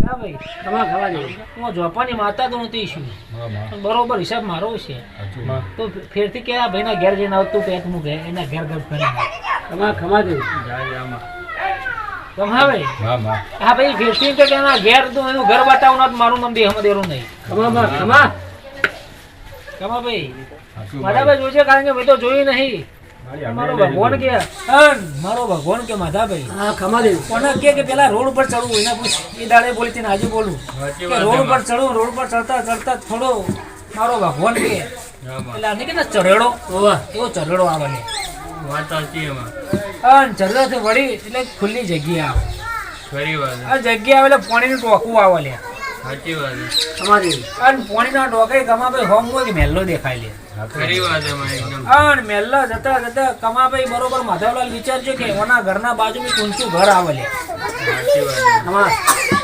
હા ભાઈ ખવા દે હું જોપાની માતા તો નથી છું બરોબર હિસાબ મારો છે તો ફેરથી કે આ ભાઈના ઘેર જઈને આવતું પેટ હું ઘેર એના ઘેર ઘર ફરી ખમા દે હા ભાઈ હા ભાઈ ફેરથી કે એના ઘેર તો એનું ઘર બતાવું મારું નામ દેહમાં દેરું નહીં ખમા ભાઈ માધાભાઈ જોશે કારણ કે મેં તો જોયું નહીં મારો ભગવાન કે માધાભાઈ હા ખમા દે કોને કે પેલા રોડ ઉપર ચડવું એના પૂછ એ દાડે બોલી તેને આજે બોલું કે રોડ ઉપર ચડવું રોડ પર ચડતા થોડો મારો ભગવાન કે એટલે આને કે ચરેડો એવો ચરેડો આવે વાત સાચી એમાં ચરેડો વળી એટલે ખુલ્લી જગ્યા આવે જગ્યા આવે એટલે પાણીનું ટોકું આવે લે સાચી વાત તમારી અને પાણીના ટોકે કમાભાઈ હોમ હોય કે મેલ્લો દેખાય લે ખરી વાત એકદમ અને મેલ્લા જતા કમાભાઈ બરોબર માધવલાલ વિચારજો કે ઓના ઘરના બાજુમાં ઊંચું ઘર આવે લે સાચી વાત